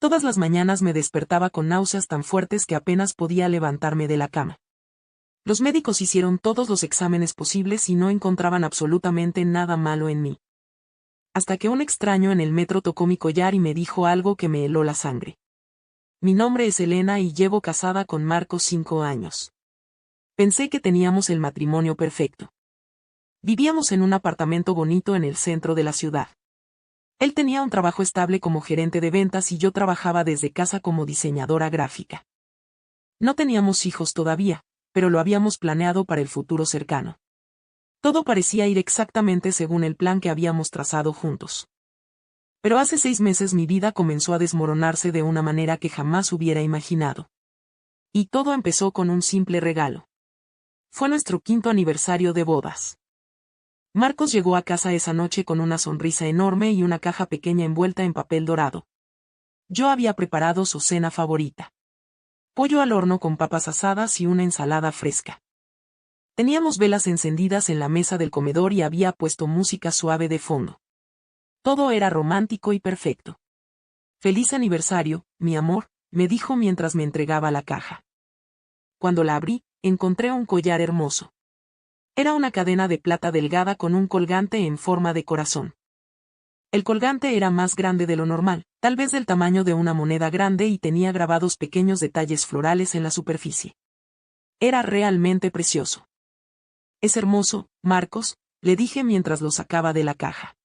Todas las mañanas me despertaba con náuseas tan fuertes que apenas podía levantarme de la cama. Los médicos hicieron todos los exámenes posibles y no encontraban absolutamente nada malo en mí. Hasta que un extraño en el metro tocó mi collar y me dijo algo que me heló la sangre. Mi nombre es Elena y llevo casada con Marcos 5 años. Pensé que teníamos el matrimonio perfecto. Vivíamos en un apartamento bonito en el centro de la ciudad. Él tenía un trabajo estable como gerente de ventas y yo trabajaba desde casa como diseñadora gráfica. No teníamos hijos todavía, pero lo habíamos planeado para el futuro cercano. Todo parecía ir exactamente según el plan que habíamos trazado juntos. Pero hace 6 meses mi vida comenzó a desmoronarse de una manera que jamás hubiera imaginado. Y todo empezó con un simple regalo. Fue nuestro 5º aniversario de bodas. Marcos llegó a casa esa noche con una sonrisa enorme y una caja pequeña envuelta en papel dorado. Yo había preparado su cena favorita. Pollo al horno con papas asadas y una ensalada fresca. Teníamos velas encendidas en la mesa del comedor y había puesto música suave de fondo. Todo era romántico y perfecto. «Feliz aniversario, mi amor», me dijo mientras me entregaba la caja. Cuando la abrí, encontré un collar hermoso. Era una cadena de plata delgada con un colgante en forma de corazón. El colgante era más grande de lo normal, tal vez del tamaño de una moneda grande y tenía grabados pequeños detalles florales en la superficie. Era realmente precioso. «Es hermoso, Marcos», le dije mientras lo sacaba de la caja.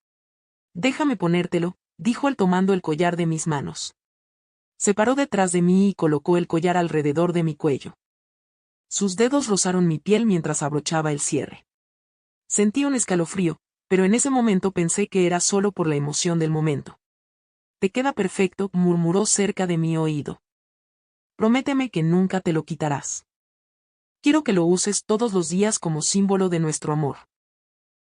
«Déjame ponértelo», dijo él tomando el collar de mis manos. Se paró detrás de mí y colocó el collar alrededor de mi cuello. Sus dedos rozaron mi piel mientras abrochaba el cierre. Sentí un escalofrío, pero en ese momento pensé que era solo por la emoción del momento. «Te queda perfecto», murmuró cerca de mi oído. «Prométeme que nunca te lo quitarás. Quiero que lo uses todos los días como símbolo de nuestro amor».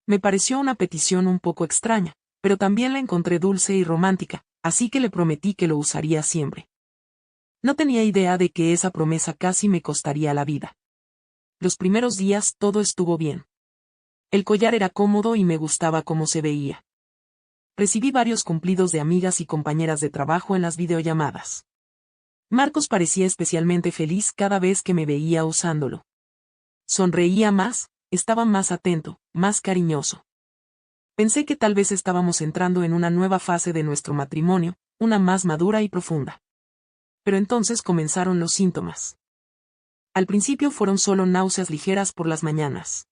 Me pareció una petición un poco extraña, pero también la encontré dulce y romántica, así que le prometí que lo usaría siempre. No tenía idea de que esa promesa casi me costaría la vida. Los primeros días todo estuvo bien. El collar era cómodo y me gustaba cómo se veía. Recibí varios cumplidos de amigas y compañeras de trabajo en las videollamadas. Marcos parecía especialmente feliz cada vez que me veía usándolo. Sonreía más, estaba más atento, más cariñoso. Pensé que tal vez estábamos entrando en una nueva fase de nuestro matrimonio, una más madura y profunda. Pero entonces comenzaron los síntomas. Al principio fueron solo náuseas ligeras por las mañanas.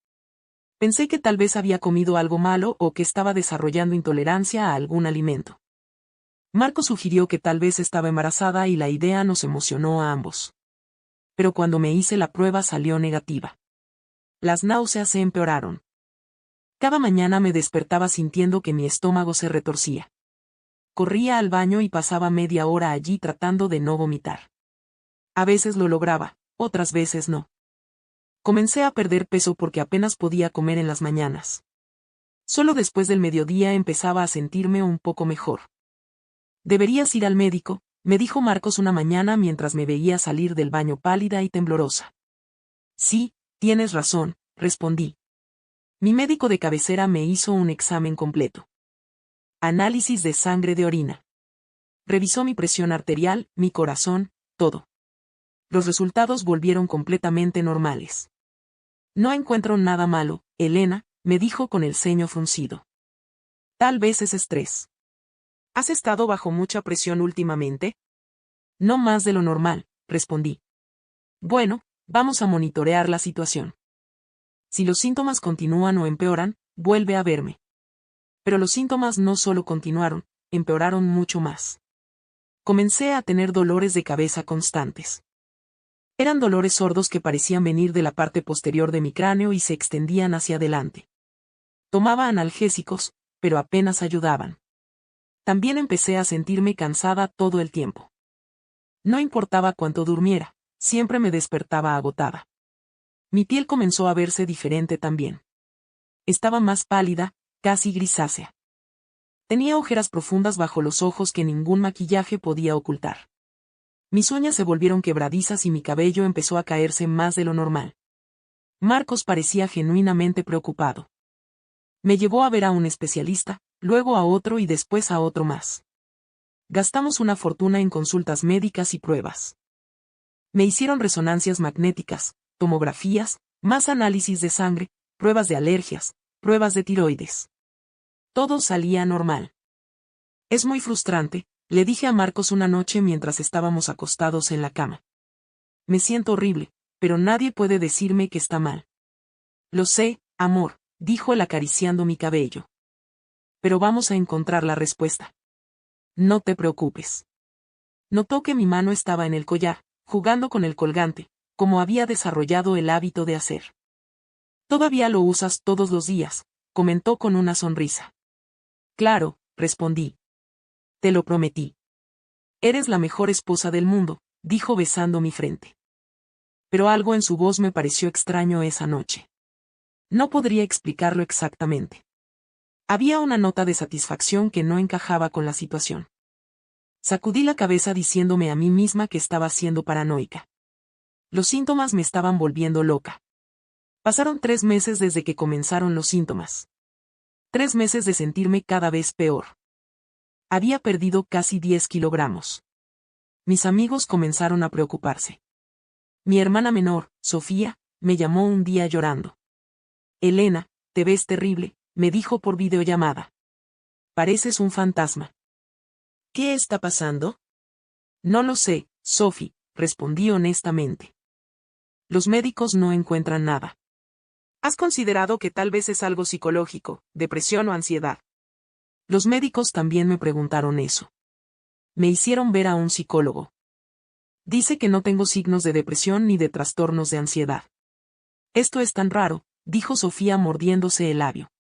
Pensé que tal vez había comido algo malo o que estaba desarrollando intolerancia a algún alimento. Marco sugirió que tal vez estaba embarazada y la idea nos emocionó a ambos. Pero cuando me hice la prueba salió negativa. Las náuseas se empeoraron. Cada mañana me despertaba sintiendo que mi estómago se retorcía. Corría al baño y pasaba media hora allí tratando de no vomitar. A veces lo lograba, otras veces no. Comencé a perder peso porque apenas podía comer en las mañanas. Solo después del mediodía empezaba a sentirme un poco mejor. «Deberías ir al médico», me dijo Marcos una mañana mientras me veía salir del baño pálida y temblorosa. «Sí, tienes razón», respondí. Mi médico de cabecera me hizo un examen completo. Análisis de sangre de orina. Revisó mi presión arterial, mi corazón, todo. Los resultados volvieron completamente normales. «No encuentro nada malo, Elena», me dijo con el ceño fruncido. «Tal vez es estrés». «¿Has estado bajo mucha presión últimamente?» «No más de lo normal», respondí. «Bueno, vamos a monitorear la situación. Si los síntomas continúan o empeoran, vuelve a verme». Pero los síntomas no solo continuaron, empeoraron mucho más. Comencé a tener dolores de cabeza constantes. Eran dolores sordos que parecían venir de la parte posterior de mi cráneo y se extendían hacia adelante. Tomaba analgésicos, pero apenas ayudaban. También empecé a sentirme cansada todo el tiempo. No importaba cuánto durmiera, siempre me despertaba agotada. Mi piel comenzó a verse diferente también. Estaba más pálida, casi grisácea. Tenía ojeras profundas bajo los ojos que ningún maquillaje podía ocultar. Mis uñas se volvieron quebradizas y mi cabello empezó a caerse más de lo normal. Marcos parecía genuinamente preocupado. Me llevó a ver a un especialista, luego a otro y después a otro más. Gastamos una fortuna en consultas médicas y pruebas. Me hicieron resonancias magnéticas, tomografías, más análisis de sangre, pruebas de alergias, pruebas de tiroides. Todo salía normal. Es muy frustrante, le dije a Marcos una noche mientras estábamos acostados en la cama. Me siento horrible, pero nadie puede decirme que está mal. Lo sé, amor, dijo él acariciando mi cabello. Pero vamos a encontrar la respuesta. No te preocupes. Notó que mi mano estaba en el collar, jugando con el colgante, como había desarrollado el hábito de hacer. Todavía lo usas todos los días, comentó con una sonrisa. Claro, respondí. Te lo prometí. Eres la mejor esposa del mundo, dijo besando mi frente. Pero algo en su voz me pareció extraño esa noche. No podría explicarlo exactamente. Había una nota de satisfacción que no encajaba con la situación. Sacudí la cabeza diciéndome a mí misma que estaba siendo paranoica. Los síntomas me estaban volviendo loca. Pasaron 3 meses desde que comenzaron los síntomas. 3 meses de sentirme cada vez peor. Había perdido casi 10 kilogramos. Mis amigos comenzaron a preocuparse. Mi hermana menor, Sofía, me llamó un día llorando. Elena, te ves terrible, me dijo por videollamada. Pareces un fantasma. ¿Qué está pasando? No lo sé, Sophie, respondí honestamente. Los médicos no encuentran nada. ¿Has considerado que tal vez es algo psicológico, depresión o ansiedad? Los médicos también me preguntaron eso. Me hicieron ver a un psicólogo. Dice que no tengo signos de depresión ni de trastornos de ansiedad. Esto es tan raro, dijo Sofía mordiéndose el labio.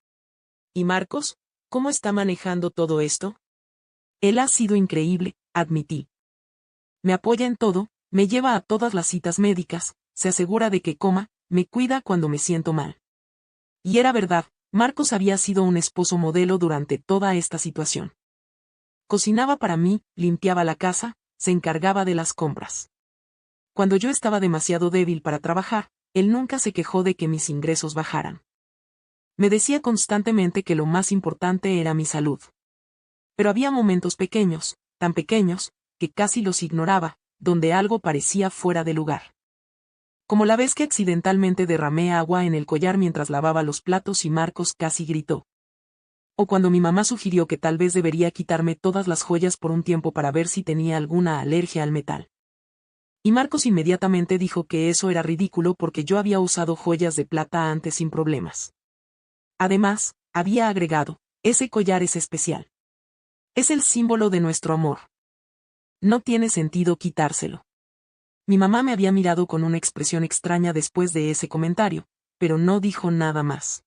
¿Y Marcos? ¿Cómo está manejando todo esto? Él ha sido increíble, admití. Me apoya en todo, me lleva a todas las citas médicas, se asegura de que coma, me cuida cuando me siento mal. Y era verdad, Marcos había sido un esposo modelo durante toda esta situación. Cocinaba para mí, limpiaba la casa, se encargaba de las compras. Cuando yo estaba demasiado débil para trabajar, él nunca se quejó de que mis ingresos bajaran. Me decía constantemente que lo más importante era mi salud. Pero había momentos pequeños, tan pequeños, que casi los ignoraba, donde algo parecía fuera de lugar. Como la vez que accidentalmente derramé agua en el collar mientras lavaba los platos y Marcos casi gritó. O cuando mi mamá sugirió que tal vez debería quitarme todas las joyas por un tiempo para ver si tenía alguna alergia al metal. Y Marcos inmediatamente dijo que eso era ridículo porque yo había usado joyas de plata antes sin problemas. Además, había agregado, ese collar es especial. Es el símbolo de nuestro amor. No tiene sentido quitárselo. Mi mamá me había mirado con una expresión extraña después de ese comentario, pero no dijo nada más.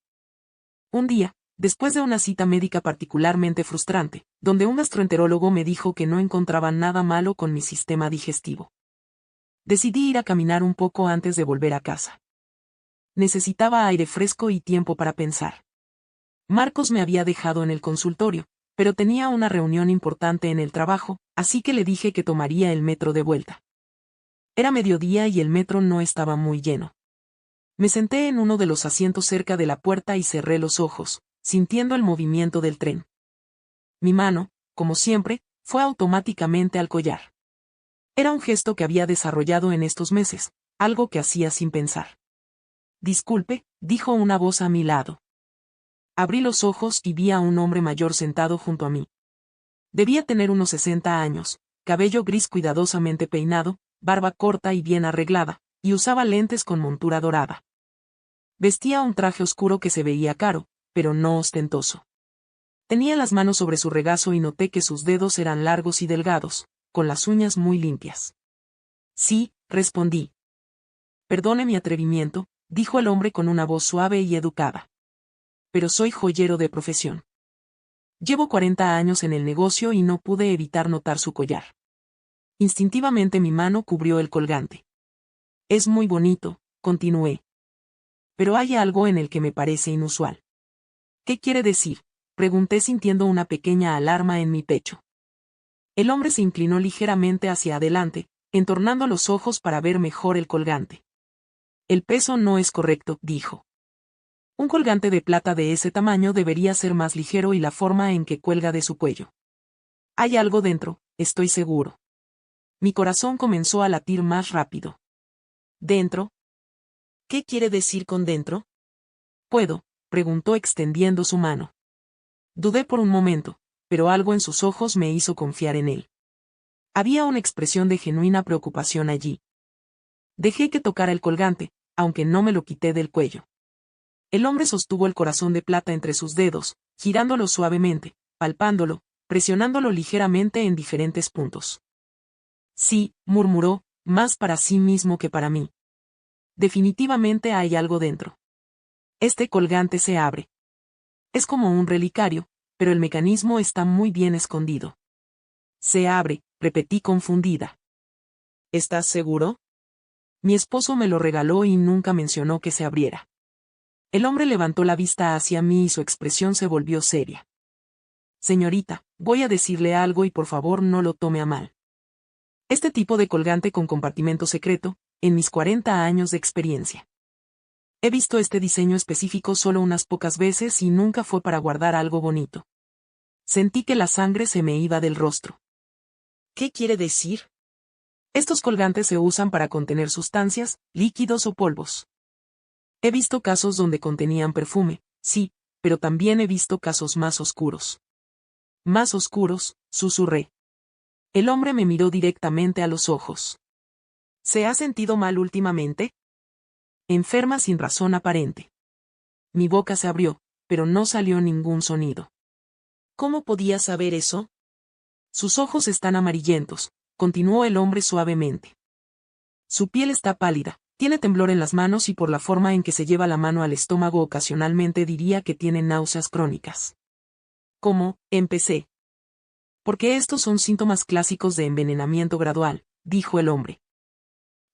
Un día, después de una cita médica particularmente frustrante, donde un gastroenterólogo me dijo que no encontraba nada malo con mi sistema digestivo. Decidí ir a caminar un poco antes de volver a casa. Necesitaba aire fresco y tiempo para pensar. Marcos me había dejado en el consultorio, pero tenía una reunión importante en el trabajo, así que le dije que tomaría el metro de vuelta. Era mediodía y el metro no estaba muy lleno. Me senté en uno de los asientos cerca de la puerta y cerré los ojos, sintiendo el movimiento del tren. Mi mano, como siempre, fue automáticamente al collar. Era un gesto que había desarrollado en estos meses, algo que hacía sin pensar. Disculpe, dijo una voz a mi lado. Abrí los ojos y vi a un hombre mayor sentado junto a mí. Debía tener unos 60 años, cabello gris cuidadosamente peinado, barba corta y bien arreglada, y usaba lentes con montura dorada. Vestía un traje oscuro que se veía caro, pero no ostentoso. Tenía las manos sobre su regazo y noté que sus dedos eran largos y delgados, con las uñas muy limpias. Sí, respondí. Perdone mi atrevimiento, dijo el hombre con una voz suave y educada. Pero soy joyero de profesión. Llevo 40 años en el negocio y no pude evitar notar su collar. Instintivamente mi mano cubrió el colgante. Es muy bonito, continué. Pero hay algo en el que me parece inusual. ¿Qué quiere decir?, pregunté sintiendo una pequeña alarma en mi pecho. El hombre se inclinó ligeramente hacia adelante, entornando los ojos para ver mejor el colgante. El peso no es correcto, dijo. Un colgante de plata de ese tamaño debería ser más ligero y la forma en que cuelga de su cuello. Hay algo dentro, estoy seguro. Mi corazón comenzó a latir más rápido. ¿Dentro? ¿Qué quiere decir con dentro? ¿Puedo?, preguntó extendiendo su mano. Dudé por un momento, pero algo en sus ojos me hizo confiar en él. Había una expresión de genuina preocupación allí. Dejé que tocara el colgante, aunque no me lo quité del cuello. El hombre sostuvo el corazón de plata entre sus dedos, girándolo suavemente, palpándolo, presionándolo ligeramente en diferentes puntos. Sí, murmuró, más para sí mismo que para mí. Definitivamente hay algo dentro. Este colgante se abre. Es como un relicario, pero el mecanismo está muy bien escondido. Se abre, repetí confundida. ¿Estás seguro? Mi esposo me lo regaló y nunca mencionó que se abriera. El hombre levantó la vista hacia mí y su expresión se volvió seria. Señorita, voy a decirle algo y por favor no lo tome a mal. Este tipo de colgante con compartimento secreto, en mis 40 años de experiencia. He visto este diseño específico solo unas pocas veces y nunca fue para guardar algo bonito. Sentí que la sangre se me iba del rostro. ¿Qué quiere decir? Estos colgantes se usan para contener sustancias, líquidos o polvos. He visto casos donde contenían perfume, sí, pero también he visto casos más oscuros. Más oscuros, susurré. El hombre me miró directamente a los ojos. ¿Se ha sentido mal últimamente? Enferma sin razón aparente. Mi boca se abrió, pero no salió ningún sonido. ¿Cómo podía saber eso? Sus ojos están amarillentos, continuó el hombre suavemente. Su piel está pálida, tiene temblor en las manos y por la forma en que se lleva la mano al estómago ocasionalmente diría que tiene náuseas crónicas. ¿Cómo? Empecé. Porque estos son síntomas clásicos de envenenamiento gradual, dijo el hombre.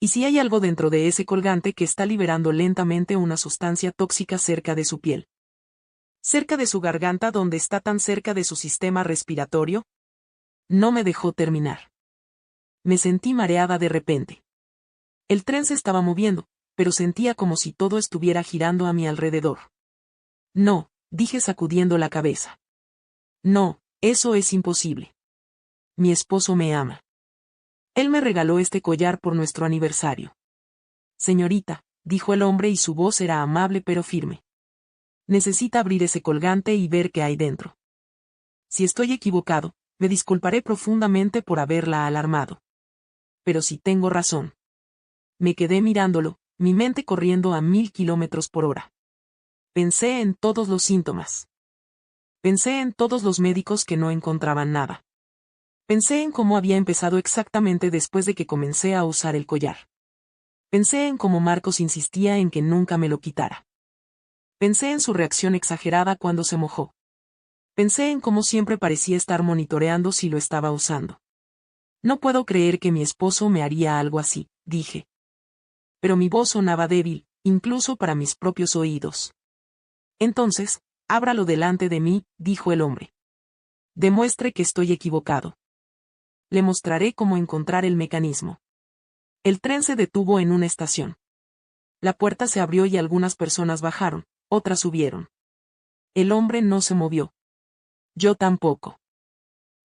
¿Y si hay algo dentro de ese colgante que está liberando lentamente una sustancia tóxica cerca de su piel? ¿Cerca de su garganta donde está tan cerca de su sistema respiratorio? No me dejó terminar. Me sentí mareada de repente. El tren se estaba moviendo, pero sentía como si todo estuviera girando a mi alrededor. No, dije sacudiendo la cabeza. No, eso es imposible. Mi esposo me ama. Él me regaló este collar por nuestro aniversario. Señorita, dijo el hombre y su voz era amable pero firme. Necesita abrir ese colgante y ver qué hay dentro. Si estoy equivocado, me disculparé profundamente por haberla alarmado. Pero si tengo razón. Me quedé mirándolo, mi mente corriendo a 1000 kilómetros por hora. Pensé en todos los síntomas. Pensé en todos los médicos que no encontraban nada. Pensé en cómo había empezado exactamente después de que comencé a usar el collar. Pensé en cómo Marcos insistía en que nunca me lo quitara. Pensé en su reacción exagerada cuando se mojó. Pensé en cómo siempre parecía estar monitoreando si lo estaba usando. No puedo creer que mi esposo me haría algo así, dije. Pero mi voz sonaba débil, incluso para mis propios oídos. Entonces, ábralo delante de mí, dijo el hombre. Demuestre que estoy equivocado. Le mostraré cómo encontrar el mecanismo. El tren se detuvo en una estación. La puerta se abrió y algunas personas bajaron, otras subieron. El hombre no se movió. Yo tampoco.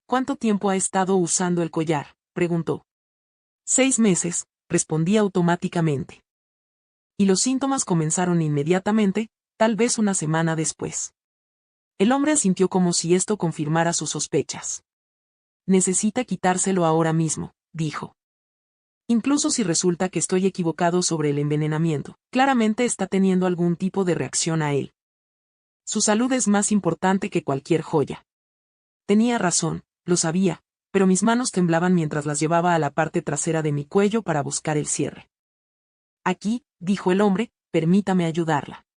¿Cuánto tiempo ha estado usando el collar?, preguntó. 6 meses, respondí automáticamente. Y los síntomas comenzaron inmediatamente, tal vez una semana después. El hombre asintió como si esto confirmara sus sospechas. Necesita quitárselo ahora mismo, dijo. Incluso si resulta que estoy equivocado sobre el envenenamiento, claramente está teniendo algún tipo de reacción a él. Su salud es más importante que cualquier joya. Tenía razón, lo sabía, pero mis manos temblaban mientras las llevaba a la parte trasera de mi cuello para buscar el cierre. Aquí, dijo el hombre, permítame ayudarla.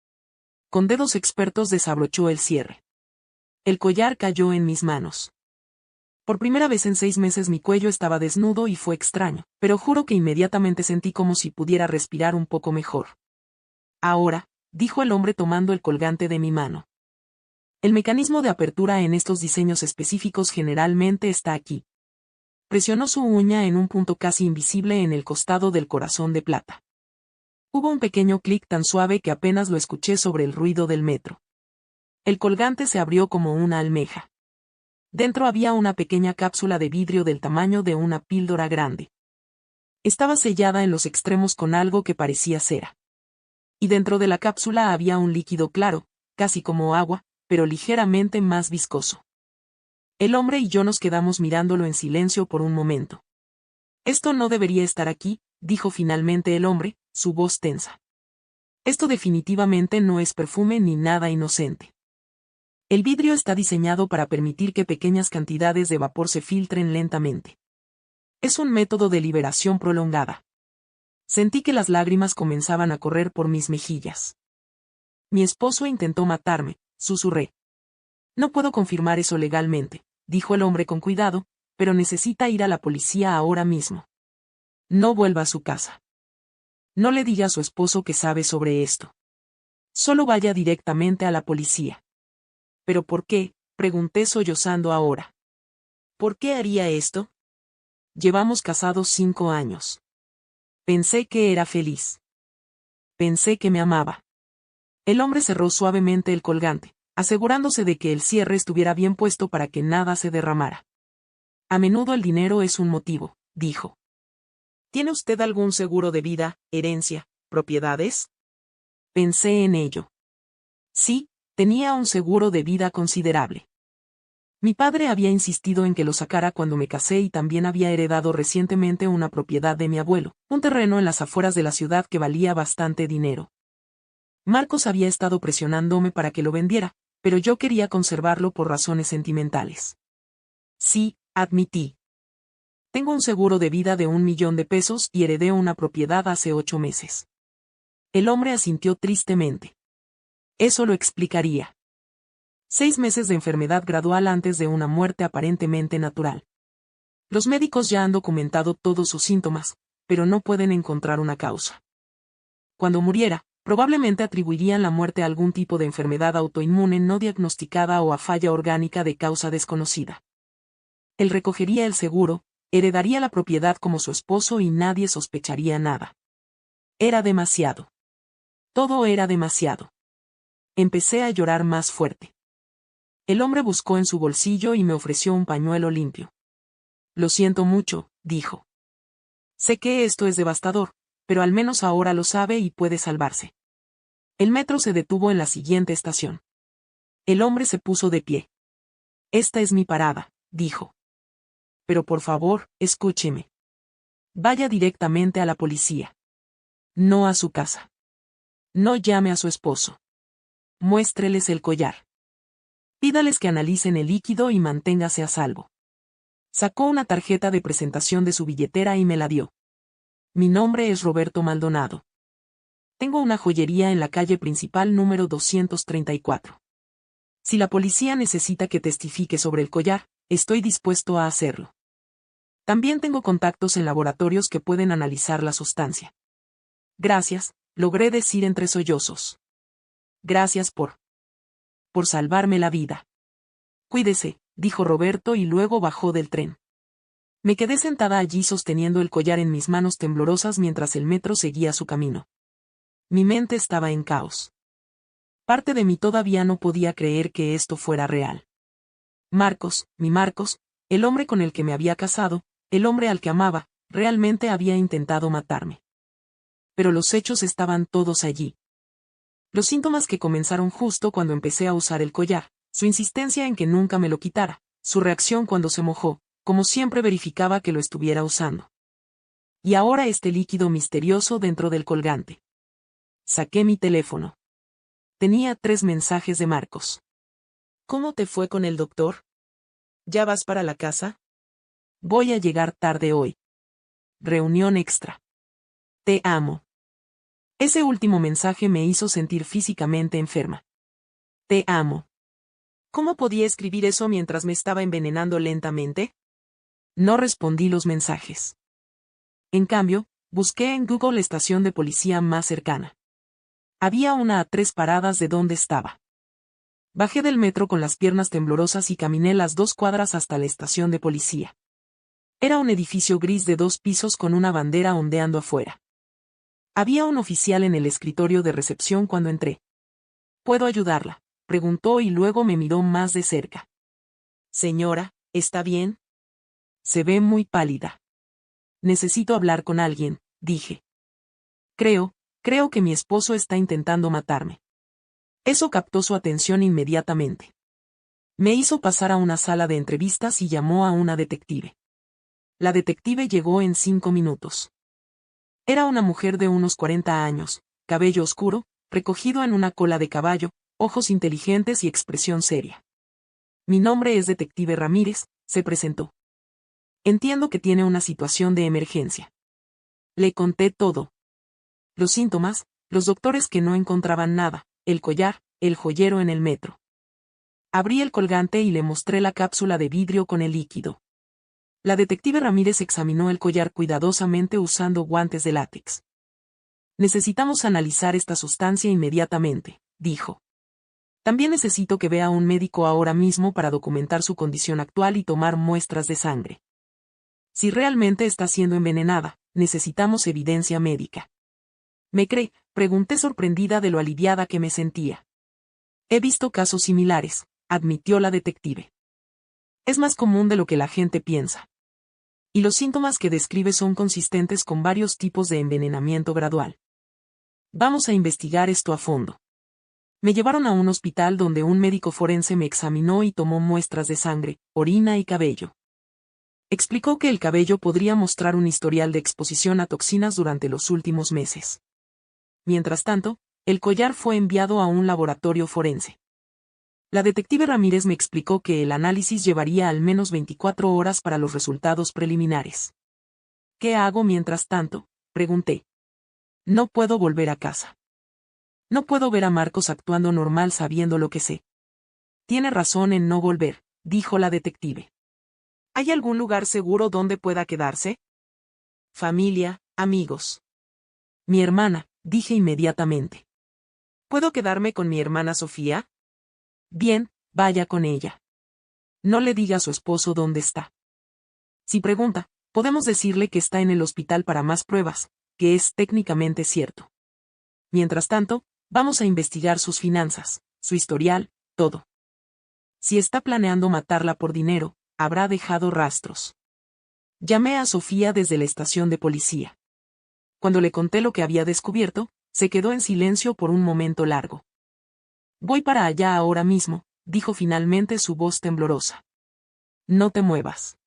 Con dedos expertos desabrochó el cierre. El collar cayó en mis manos. Por primera vez en 6 meses mi cuello estaba desnudo y fue extraño, pero juro que inmediatamente sentí como si pudiera respirar un poco mejor. Ahora, dijo el hombre tomando el colgante de mi mano. El mecanismo de apertura en estos diseños específicos generalmente está aquí. Presionó su uña en un punto casi invisible en el costado del corazón de plata. Hubo un pequeño clic tan suave que apenas lo escuché sobre el ruido del metro. El colgante se abrió como una almeja. Dentro había una pequeña cápsula de vidrio del tamaño de una píldora grande. Estaba sellada en los extremos con algo que parecía cera. Y dentro de la cápsula había un líquido claro, casi como agua, pero ligeramente más viscoso. El hombre y yo nos quedamos mirándolo en silencio por un momento. Esto no debería estar aquí, dijo finalmente el hombre, su voz tensa. Esto definitivamente no es perfume ni nada inocente. El vidrio está diseñado para permitir que pequeñas cantidades de vapor se filtren lentamente. Es un método de liberación prolongada. Sentí que las lágrimas comenzaban a correr por mis mejillas. Mi esposo intentó matarme, susurré. No puedo confirmar eso legalmente, dijo el hombre con cuidado, pero necesita ir a la policía ahora mismo. No vuelva a su casa. No le diga a su esposo que sabe sobre esto. Solo vaya directamente a la policía. ¿Pero por qué?, pregunté sollozando ahora. ¿Por qué haría esto? Llevamos casados 5 años. Pensé que era feliz. Pensé que me amaba. El hombre cerró suavemente el colgante, asegurándose de que el cierre estuviera bien puesto para que nada se derramara. A menudo el dinero es un motivo, dijo. ¿Tiene usted algún seguro de vida, herencia, propiedades? Pensé en ello. Sí, tenía un seguro de vida considerable. Mi padre había insistido en que lo sacara cuando me casé y también había heredado recientemente una propiedad de mi abuelo, un terreno en las afueras de la ciudad que valía bastante dinero. Marcos había estado presionándome para que lo vendiera, pero yo quería conservarlo por razones sentimentales. Sí, admití. Tengo un seguro de vida de $1.000.000 y heredé una propiedad hace 8 meses. El hombre asintió tristemente. Eso lo explicaría. 6 meses de enfermedad gradual antes de una muerte aparentemente natural. Los médicos ya han documentado todos sus síntomas, pero no pueden encontrar una causa. Cuando muriera, probablemente atribuirían la muerte a algún tipo de enfermedad autoinmune no diagnosticada o a falla orgánica de causa desconocida. Él recogería el seguro, heredaría la propiedad como su esposo y nadie sospecharía nada. Era demasiado. Todo era demasiado. Empecé a llorar más fuerte. El hombre buscó en su bolsillo y me ofreció un pañuelo limpio. Lo siento mucho, dijo. Sé que esto es devastador, pero al menos ahora lo sabe y puede salvarse. El metro se detuvo en la siguiente estación. El hombre se puso de pie. Esta es mi parada, dijo. Pero por favor, escúcheme. Vaya directamente a la policía. No a su casa. No llame a su esposo. Muéstreles el collar. Pídales que analicen el líquido y manténgase a salvo. Sacó una tarjeta de presentación de su billetera y me la dio. Mi nombre es Roberto Maldonado. Tengo una joyería en la calle principal número 234. Si la policía necesita que testifique sobre el collar, estoy dispuesto a hacerlo. También tengo contactos en laboratorios que pueden analizar la sustancia. Gracias, logré decir entre sollozos. Gracias por salvarme la vida. Cuídese, dijo Roberto y luego bajó del tren. Me quedé sentada allí sosteniendo el collar en mis manos temblorosas mientras el metro seguía su camino. Mi mente estaba en caos. Parte de mí todavía no podía creer que esto fuera real. Marcos, mi Marcos, el hombre con el que me había casado, el hombre al que amaba, realmente había intentado matarme. Pero los hechos estaban todos allí. Los síntomas que comenzaron justo cuando empecé a usar el collar, su insistencia en que nunca me lo quitara, su reacción cuando se mojó, como siempre verificaba que lo estuviera usando. Y ahora este líquido misterioso dentro del colgante. Saqué mi teléfono. Tenía 3 mensajes de Marcos. ¿Cómo te fue con el doctor? ¿Ya vas para la casa? Voy a llegar tarde hoy. Reunión extra. Te amo. Ese último mensaje me hizo sentir físicamente enferma. Te amo. ¿Cómo podía escribir eso mientras me estaba envenenando lentamente? No respondí los mensajes. En cambio, busqué en Google la estación de policía más cercana. Había una a 3 paradas de donde estaba. Bajé del metro con las piernas temblorosas y caminé las 2 cuadras hasta la estación de policía. Era un edificio gris de 2 pisos con una bandera ondeando afuera. Había un oficial en el escritorio de recepción cuando entré. ¿Puedo ayudarla?, preguntó y luego me miró más de cerca. Señora, ¿está bien? Se ve muy pálida. Necesito hablar con alguien, dije. Creo que mi esposo está intentando matarme. Eso captó su atención inmediatamente. Me hizo pasar a una sala de entrevistas y llamó a una detective. La detective llegó en 5 minutos. Era una mujer de unos 40 años, cabello oscuro, recogido en una cola de caballo, ojos inteligentes y expresión seria. Mi nombre es Detective Ramírez, se presentó. Entiendo que tiene una situación de emergencia. Le conté todo. Los síntomas, los doctores que no encontraban nada, el collar, el joyero en el metro. Abrí el colgante y le mostré la cápsula de vidrio con el líquido. La detective Ramírez examinó el collar cuidadosamente usando guantes de látex. Necesitamos analizar esta sustancia inmediatamente, dijo. También necesito que vea a un médico ahora mismo para documentar su condición actual y tomar muestras de sangre. Si realmente está siendo envenenada, necesitamos evidencia médica. ¿Me cree?, pregunté sorprendida de lo aliviada que me sentía. He visto casos similares, admitió la detective. Es más común de lo que la gente piensa. Y los síntomas que describe son consistentes con varios tipos de envenenamiento gradual. Vamos a investigar esto a fondo. Me llevaron a un hospital donde un médico forense me examinó y tomó muestras de sangre, orina y cabello. Explicó que el cabello podría mostrar un historial de exposición a toxinas durante los últimos meses. Mientras tanto, el collar fue enviado a un laboratorio forense. La detective Ramírez me explicó que el análisis llevaría al menos 24 horas para los resultados preliminares. ¿Qué hago mientras tanto?, pregunté. No puedo volver a casa. No puedo ver a Marcos actuando normal sabiendo lo que sé. Tiene razón en no volver, dijo la detective. ¿Hay algún lugar seguro donde pueda quedarse? Familia, amigos. Mi hermana, dije inmediatamente. ¿Puedo quedarme con mi hermana Sofía? Bien, vaya con ella. No le diga a su esposo dónde está. Si pregunta, podemos decirle que está en el hospital para más pruebas, que es técnicamente cierto. Mientras tanto, vamos a investigar sus finanzas, su historial, todo. Si está planeando matarla por dinero, habrá dejado rastros. Llamé a Sofía desde la estación de policía. Cuando le conté lo que había descubierto, se quedó en silencio por un momento largo. Voy para allá ahora mismo, dijo finalmente su voz temblorosa. No te muevas.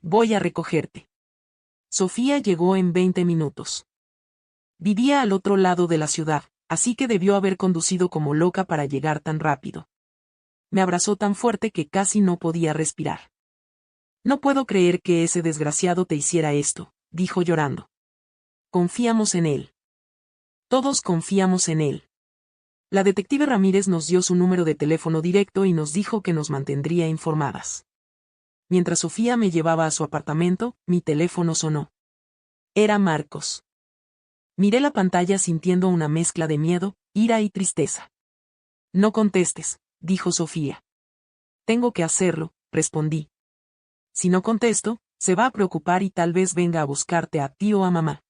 Voy a recogerte. Sofía llegó en 20 minutos. Vivía al otro lado de la ciudad, así que debió haber conducido como loca para llegar tan rápido. Me abrazó tan fuerte que casi no podía respirar. No puedo creer que ese desgraciado te hiciera esto, dijo llorando. Confiamos en él. Todos confiamos en él. La detective Ramírez nos dio su número de teléfono directo y nos dijo que nos mantendría informadas. Mientras Sofía me llevaba a su apartamento, mi teléfono sonó. Era Marcos. Miré la pantalla sintiendo una mezcla de miedo, ira y tristeza. No contestes, dijo Sofía. Tengo que hacerlo, respondí. Si no contesto, se va a preocupar y tal vez venga a buscarte a ti o a mamá.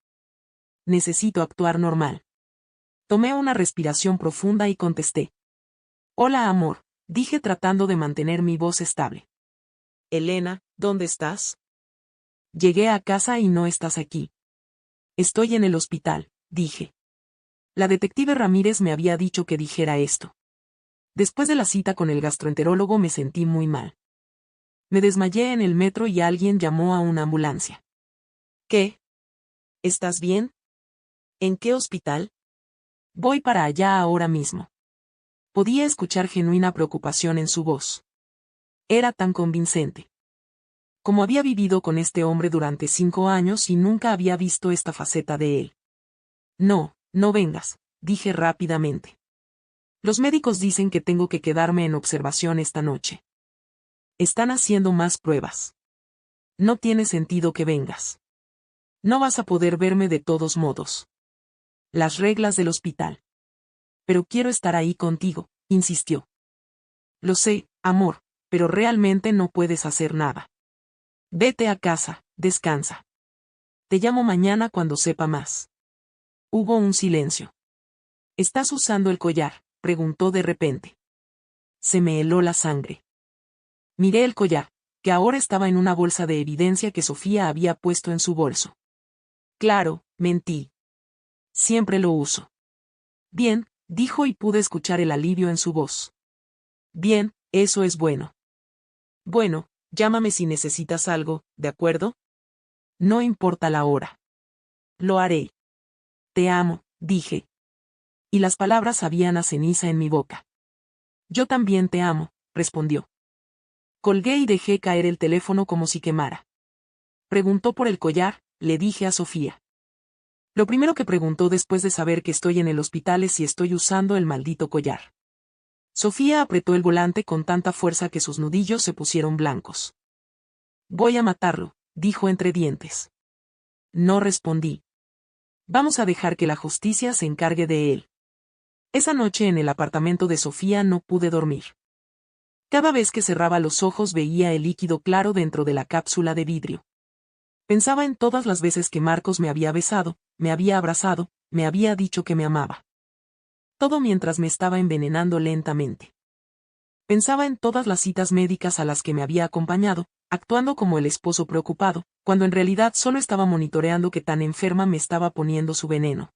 Necesito actuar normal. Tomé una respiración profunda y contesté. Hola amor, dije tratando de mantener mi voz estable. Elena, ¿dónde estás? Llegué a casa y no estás aquí. Estoy en el hospital, dije. La detective Ramírez me había dicho que dijera esto. Después de la cita con el gastroenterólogo me sentí muy mal. Me desmayé en el metro y alguien llamó a una ambulancia. ¿Qué? ¿Estás bien? ¿En qué hospital? Voy para allá ahora mismo. Podía escuchar genuina preocupación en su voz. Era tan convincente. Como había vivido con este hombre durante 5 años y nunca había visto esta faceta de él. No, no vengas, dije rápidamente. Los médicos dicen que tengo que quedarme en observación esta noche. Están haciendo más pruebas. No tiene sentido que vengas. No vas a poder verme de todos modos. Las reglas del hospital. Pero quiero estar ahí contigo, insistió. Lo sé, amor, pero realmente no puedes hacer nada. Vete a casa, descansa. Te llamo mañana cuando sepa más. Hubo un silencio. ¿Estás usando el collar?, preguntó de repente. Se me heló la sangre. Miré el collar, que ahora estaba en una bolsa de evidencia que Sofía había puesto en su bolso. Claro, mentí. Siempre lo uso. Bien, dijo y pude escuchar el alivio en su voz. Bien, eso es bueno. Bueno, llámame si necesitas algo, ¿de acuerdo? No importa la hora. Lo haré. Te amo, dije. Y las palabras sabían a ceniza en mi boca. Yo también te amo, respondió. Colgué y dejé caer el teléfono como si quemara. Preguntó por el collar, le dije a Sofía. Lo primero que preguntó después de saber que estoy en el hospital es si estoy usando el maldito collar. Sofía apretó el volante con tanta fuerza que sus nudillos se pusieron blancos. Voy a matarlo, dijo entre dientes. No respondí. Vamos a dejar que la justicia se encargue de él. Esa noche en el apartamento de Sofía no pude dormir. Cada vez que cerraba los ojos veía el líquido claro dentro de la cápsula de vidrio. Pensaba en todas las veces que Marcos me había besado, me había abrazado, me había dicho que me amaba. Todo mientras me estaba envenenando lentamente. Pensaba en todas las citas médicas a las que me había acompañado, actuando como el esposo preocupado, cuando en realidad solo estaba monitoreando qué tan enferma me estaba poniendo su veneno.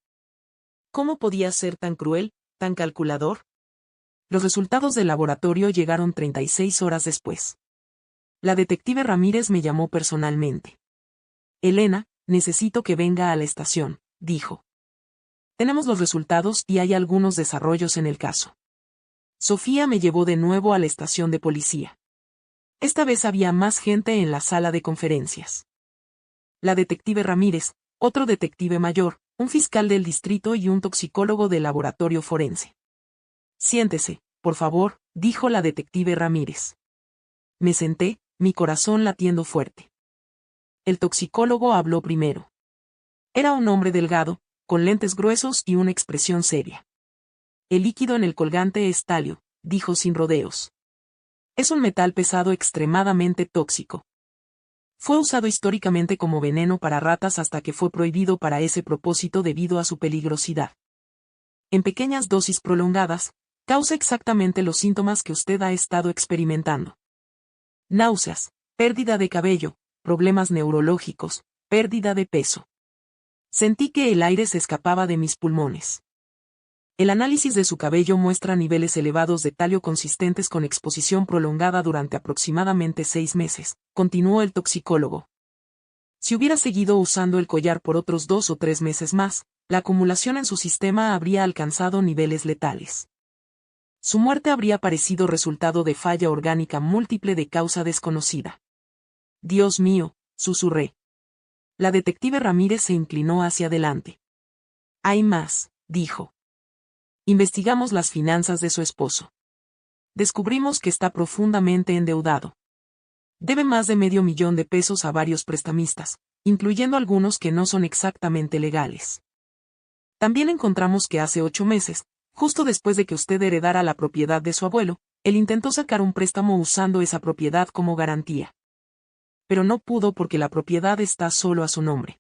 ¿Cómo podía ser tan cruel, tan calculador? Los resultados del laboratorio llegaron 36 horas después. La detective Ramírez me llamó personalmente. Elena, necesito que venga a la estación, dijo. Tenemos los resultados y hay algunos desarrollos en el caso. Sofía me llevó de nuevo a la estación de policía. Esta vez había más gente en la sala de conferencias. La detective Ramírez, otro detective mayor, un fiscal del distrito y un toxicólogo del laboratorio forense. Siéntese, por favor, dijo la detective Ramírez. Me senté, mi corazón latiendo fuerte. El toxicólogo habló primero. Era un hombre delgado, con lentes gruesos y una expresión seria. El líquido en el colgante es talio, dijo sin rodeos. Es un metal pesado extremadamente tóxico. Fue usado históricamente como veneno para ratas hasta que fue prohibido para ese propósito debido a su peligrosidad. En pequeñas dosis prolongadas, causa exactamente los síntomas que usted ha estado experimentando. Náuseas, pérdida de cabello, problemas neurológicos, pérdida de peso. Sentí que el aire se escapaba de mis pulmones. El análisis de su cabello muestra niveles elevados de talio consistentes con exposición prolongada durante aproximadamente 6 meses, continuó el toxicólogo. Si hubiera seguido usando el collar por otros 2 o 3 meses más, la acumulación en su sistema habría alcanzado niveles letales. Su muerte habría parecido resultado de falla orgánica múltiple de causa desconocida. Dios mío, susurré. La detective Ramírez se inclinó hacia adelante. Hay más, dijo. Investigamos las finanzas de su esposo. Descubrimos que está profundamente endeudado. Debe más de $500,000 a varios prestamistas, incluyendo algunos que no son exactamente legales. También encontramos que hace 8 meses, justo después de que usted heredara la propiedad de su abuelo, él intentó sacar un préstamo usando esa propiedad como garantía. Pero no pudo porque la propiedad está solo a su nombre.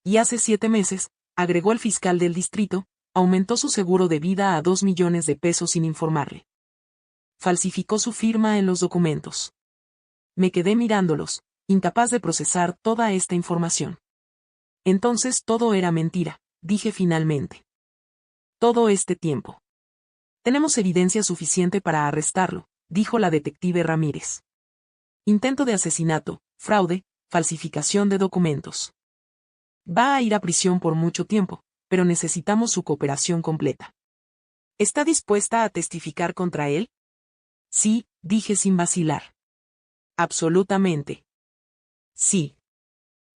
Y hace 7 meses, agregó el fiscal del distrito, aumentó su seguro de vida a $2 millones sin informarle. Falsificó su firma en los documentos. Me quedé mirándolos, incapaz de procesar toda esta información. Entonces todo era mentira, dije finalmente. Todo este tiempo. Tenemos evidencia suficiente para arrestarlo, dijo la detective Ramírez. Intento de asesinato, fraude, falsificación de documentos. Va a ir a prisión por mucho tiempo, pero necesitamos su cooperación completa. ¿Está dispuesta a testificar contra él? Sí, dije sin vacilar. Absolutamente. Sí.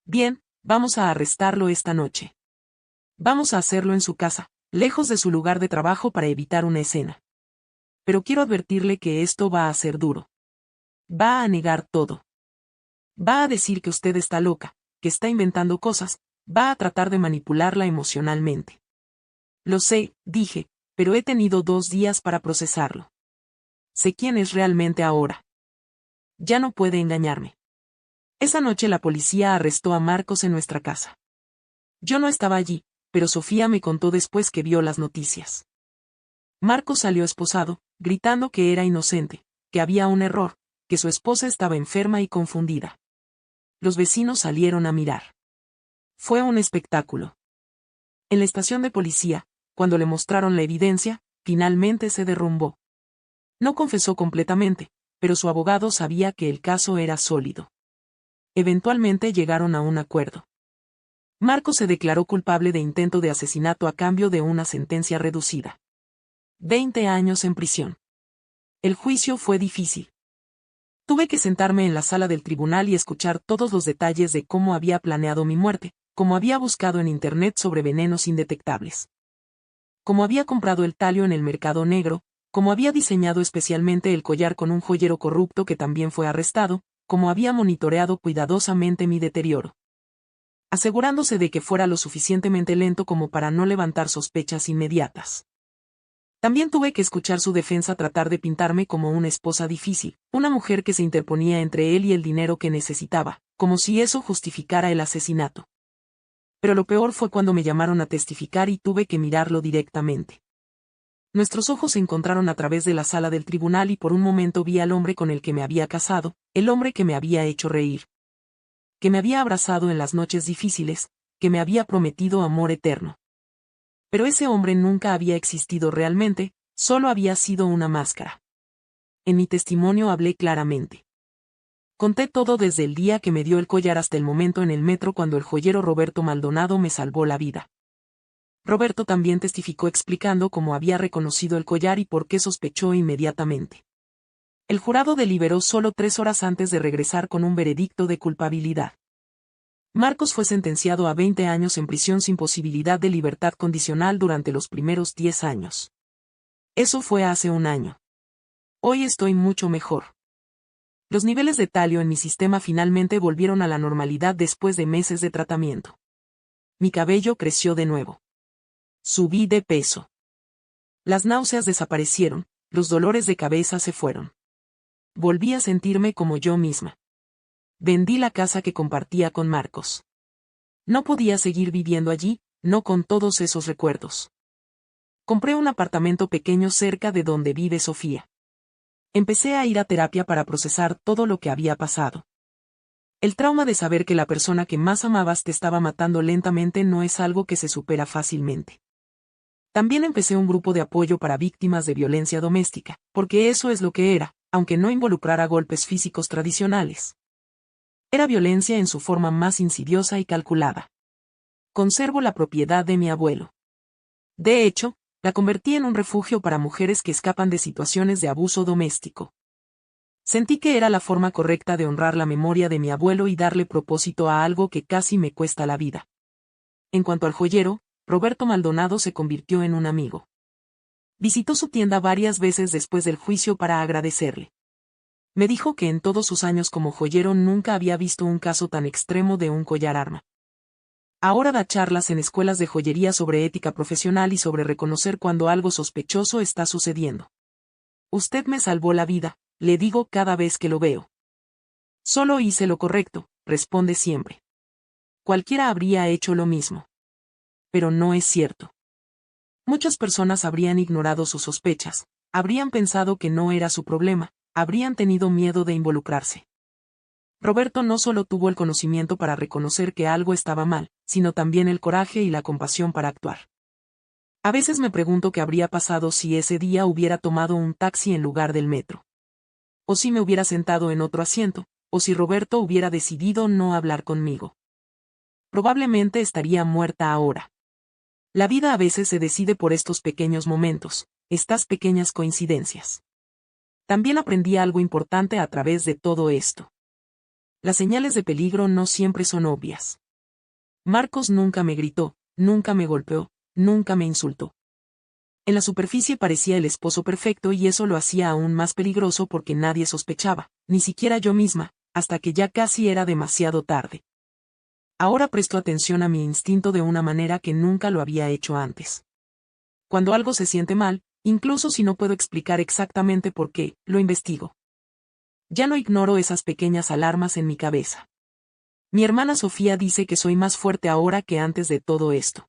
Bien, vamos a arrestarlo esta noche. Vamos a hacerlo en su casa, lejos de su lugar de trabajo para evitar una escena. Pero quiero advertirle que esto va a ser duro. Va a negar todo. Va a decir que usted está loca, que está inventando cosas, va a tratar de manipularla emocionalmente. Lo sé, dije, pero he tenido 2 días para procesarlo. Sé quién es realmente ahora. Ya no puede engañarme. Esa noche la policía arrestó a Marcos en nuestra casa. Yo no estaba allí, pero Sofía me contó después que vio las noticias. Marcos salió esposado, gritando que era inocente, que había un error, que su esposa estaba enferma y confundida. Los vecinos salieron a mirar. Fue un espectáculo. En la estación de policía, cuando le mostraron la evidencia, finalmente se derrumbó. No confesó completamente, pero su abogado sabía que el caso era sólido. Eventualmente llegaron a un acuerdo. Marcos se declaró culpable de intento de asesinato a cambio de una sentencia reducida. 20 años en prisión. El juicio fue difícil. Tuve que sentarme en la sala del tribunal y escuchar todos los detalles de cómo había planeado mi muerte, cómo había buscado en internet sobre venenos indetectables, cómo había comprado el talio en el mercado negro, cómo había diseñado especialmente el collar con un joyero corrupto que también fue arrestado, cómo había monitoreado cuidadosamente mi deterioro, asegurándose de que fuera lo suficientemente lento como para no levantar sospechas inmediatas. También tuve que escuchar su defensa tratar de pintarme como una esposa difícil, una mujer que se interponía entre él y el dinero que necesitaba, como si eso justificara el asesinato. Pero lo peor fue cuando me llamaron a testificar y tuve que mirarlo directamente. Nuestros ojos se encontraron a través de la sala del tribunal y por un momento vi al hombre con el que me había casado, el hombre que me había hecho reír, que me había abrazado en las noches difíciles, que me había prometido amor eterno. Pero ese hombre nunca había existido realmente, solo había sido una máscara. En mi testimonio hablé claramente. Conté todo desde el día que me dio el collar hasta el momento en el metro cuando el joyero Roberto Maldonado me salvó la vida. Roberto también testificó explicando cómo había reconocido el collar y por qué sospechó inmediatamente. El jurado deliberó solo 3 horas antes de regresar con un veredicto de culpabilidad. Marcos fue sentenciado a 20 años en prisión sin posibilidad de libertad condicional durante los primeros 10 años. Eso fue hace un año. Hoy estoy mucho mejor. Los niveles de talio en mi sistema finalmente volvieron a la normalidad después de meses de tratamiento. Mi cabello creció de nuevo. Subí de peso. Las náuseas desaparecieron, los dolores de cabeza se fueron. Volví a sentirme como yo misma. Vendí la casa que compartía con Marcos. No podía seguir viviendo allí, no con todos esos recuerdos. Compré un apartamento pequeño cerca de donde vive Sofía. Empecé a ir a terapia para procesar todo lo que había pasado. El trauma de saber que la persona que más amabas te estaba matando lentamente no es algo que se supera fácilmente. También empecé un grupo de apoyo para víctimas de violencia doméstica, porque eso es lo que era, aunque no involucrara golpes físicos tradicionales. Era violencia en su forma más insidiosa y calculada. Conservo la propiedad de mi abuelo. De hecho, la convertí en un refugio para mujeres que escapan de situaciones de abuso doméstico. Sentí que era la forma correcta de honrar la memoria de mi abuelo y darle propósito a algo que casi me cuesta la vida. En cuanto al joyero, Roberto Maldonado se convirtió en un amigo. Visitó su tienda varias veces después del juicio para agradecerle. Me dijo que en todos sus años como joyero nunca había visto un caso tan extremo de un collar arma. Ahora da charlas en escuelas de joyería sobre ética profesional y sobre reconocer cuando algo sospechoso está sucediendo. Usted me salvó la vida, le digo cada vez que lo veo. Solo hice lo correcto, responde siempre. Cualquiera habría hecho lo mismo. Pero no es cierto. Muchas personas habrían ignorado sus sospechas, habrían pensado que no era su problema, habrían tenido miedo de involucrarse. Roberto no solo tuvo el conocimiento para reconocer que algo estaba mal, sino también el coraje y la compasión para actuar. A veces me pregunto qué habría pasado si ese día hubiera tomado un taxi en lugar del metro. O si me hubiera sentado en otro asiento, o si Roberto hubiera decidido no hablar conmigo. Probablemente estaría muerta ahora. La vida a veces se decide por estos pequeños momentos, estas pequeñas coincidencias. También aprendí algo importante a través de todo esto. Las señales de peligro no siempre son obvias. Marcos nunca me gritó, nunca me golpeó, nunca me insultó. En la superficie parecía el esposo perfecto y eso lo hacía aún más peligroso porque nadie sospechaba, ni siquiera yo misma, hasta que ya casi era demasiado tarde. Ahora presto atención a mi instinto de una manera que nunca lo había hecho antes. Cuando algo se siente mal, incluso si no puedo explicar exactamente por qué, lo investigo. Ya no ignoro esas pequeñas alarmas en mi cabeza. Mi hermana Sofía dice que soy más fuerte ahora que antes de todo esto.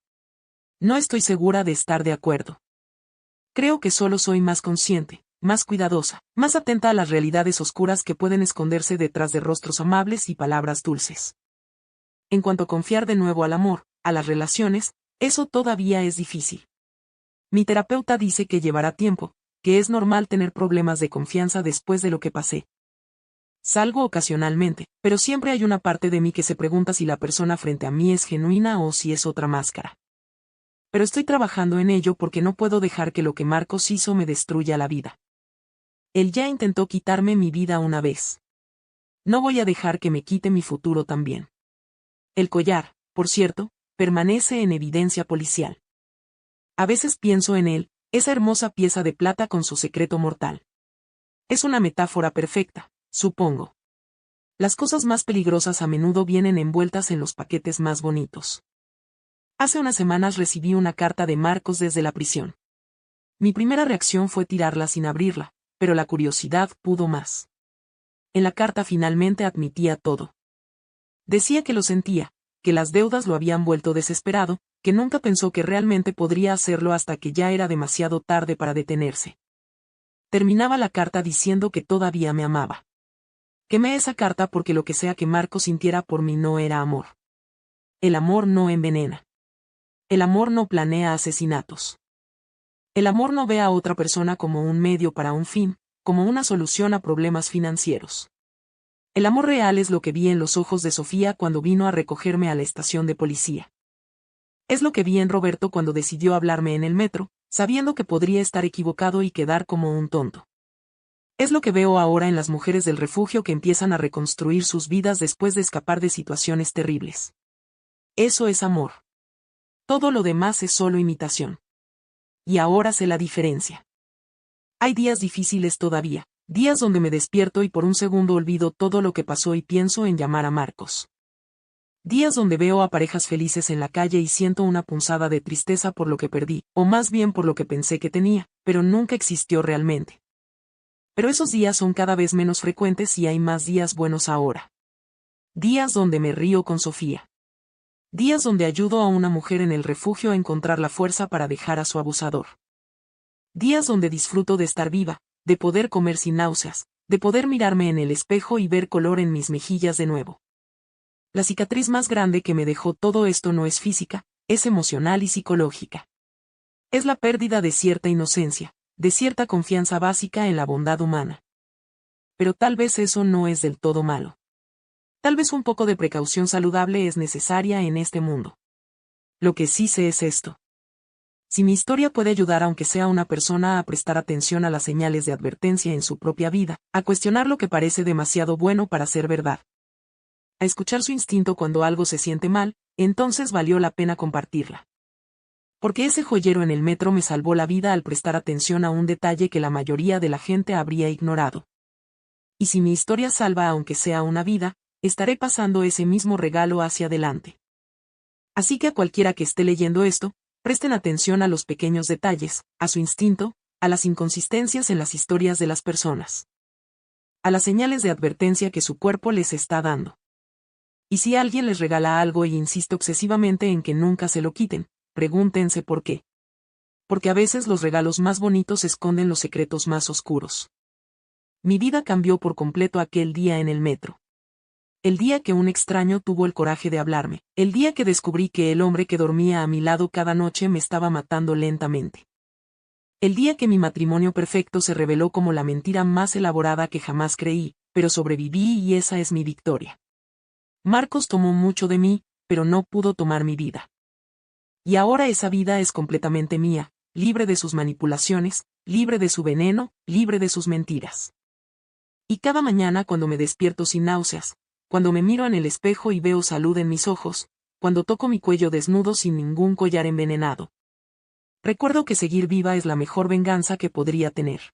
No estoy segura de estar de acuerdo. Creo que solo soy más consciente, más cuidadosa, más atenta a las realidades oscuras que pueden esconderse detrás de rostros amables y palabras dulces. En cuanto a confiar de nuevo al amor, a las relaciones, eso todavía es difícil. Mi terapeuta dice que llevará tiempo, que es normal tener problemas de confianza después de lo que pasé. Salgo ocasionalmente, pero siempre hay una parte de mí que se pregunta si la persona frente a mí es genuina o si es otra máscara. Pero estoy trabajando en ello porque no puedo dejar que lo que Marcos hizo me destruya la vida. Él ya intentó quitarme mi vida una vez. No voy a dejar que me quite mi futuro también. El collar, por cierto, permanece en evidencia policial. A veces pienso en él, esa hermosa pieza de plata con su secreto mortal. Es una metáfora perfecta, supongo. Las cosas más peligrosas a menudo vienen envueltas en los paquetes más bonitos. Hace unas semanas recibí una carta de Marcos desde la prisión. Mi primera reacción fue tirarla sin abrirla, pero la curiosidad pudo más. En la carta finalmente admitía todo. Decía que lo sentía, que las deudas lo habían vuelto desesperado, que nunca pensó que realmente podría hacerlo hasta que ya era demasiado tarde para detenerse. Terminaba la carta diciendo que todavía me amaba. Quemé esa carta porque lo que sea que Marcos sintiera por mí no era amor. El amor no envenena. El amor no planea asesinatos. El amor no ve a otra persona como un medio para un fin, como una solución a problemas financieros. El amor real es lo que vi en los ojos de Sofía cuando vino a recogerme a la estación de policía. Es lo que vi en Roberto cuando decidió hablarme en el metro, sabiendo que podría estar equivocado y quedar como un tonto. Es lo que veo ahora en las mujeres del refugio que empiezan a reconstruir sus vidas después de escapar de situaciones terribles. Eso es amor. Todo lo demás es solo imitación. Y ahora sé la diferencia. Hay días difíciles todavía, días donde me despierto y por un segundo olvido todo lo que pasó y pienso en llamar a Marcos. Días donde veo a parejas felices en la calle y siento una punzada de tristeza por lo que perdí, o más bien por lo que pensé que tenía, pero nunca existió realmente. Pero esos días son cada vez menos frecuentes y hay más días buenos ahora. Días donde me río con Sofía. Días donde ayudo a una mujer en el refugio a encontrar la fuerza para dejar a su abusador. Días donde disfruto de estar viva, de poder comer sin náuseas, de poder mirarme en el espejo y ver color en mis mejillas de nuevo. La cicatriz más grande que me dejó todo esto no es física, es emocional y psicológica. Es la pérdida de cierta inocencia, de cierta confianza básica en la bondad humana. Pero tal vez eso no es del todo malo. Tal vez un poco de precaución saludable es necesaria en este mundo. Lo que sí sé es esto. Si mi historia puede ayudar aunque sea a una persona a prestar atención a las señales de advertencia en su propia vida, a cuestionar lo que parece demasiado bueno para ser verdad, a escuchar su instinto cuando algo se siente mal, entonces valió la pena compartirla. Porque ese joyero en el metro me salvó la vida al prestar atención a un detalle que la mayoría de la gente habría ignorado. Y si mi historia salva aunque sea una vida, estaré pasando ese mismo regalo hacia adelante. Así que a cualquiera que esté leyendo esto, presten atención a los pequeños detalles, a su instinto, a las inconsistencias en las historias de las personas. A las señales de advertencia que su cuerpo les está dando. Y si alguien les regala algo y insiste obsesivamente en que nunca se lo quiten, pregúntense por qué. Porque a veces los regalos más bonitos esconden los secretos más oscuros. Mi vida cambió por completo aquel día en el metro. El día que un extraño tuvo el coraje de hablarme, el día que descubrí que el hombre que dormía a mi lado cada noche me estaba matando lentamente. El día que mi matrimonio perfecto se reveló como la mentira más elaborada que jamás creí, pero sobreviví y esa es mi victoria. Marcos tomó mucho de mí, pero no pudo tomar mi vida. Y ahora esa vida es completamente mía, libre de sus manipulaciones, libre de su veneno, libre de sus mentiras. Y cada mañana cuando me despierto sin náuseas, cuando me miro en el espejo y veo salud en mis ojos, cuando toco mi cuello desnudo sin ningún collar envenenado, recuerdo que seguir viva es la mejor venganza que podría tener.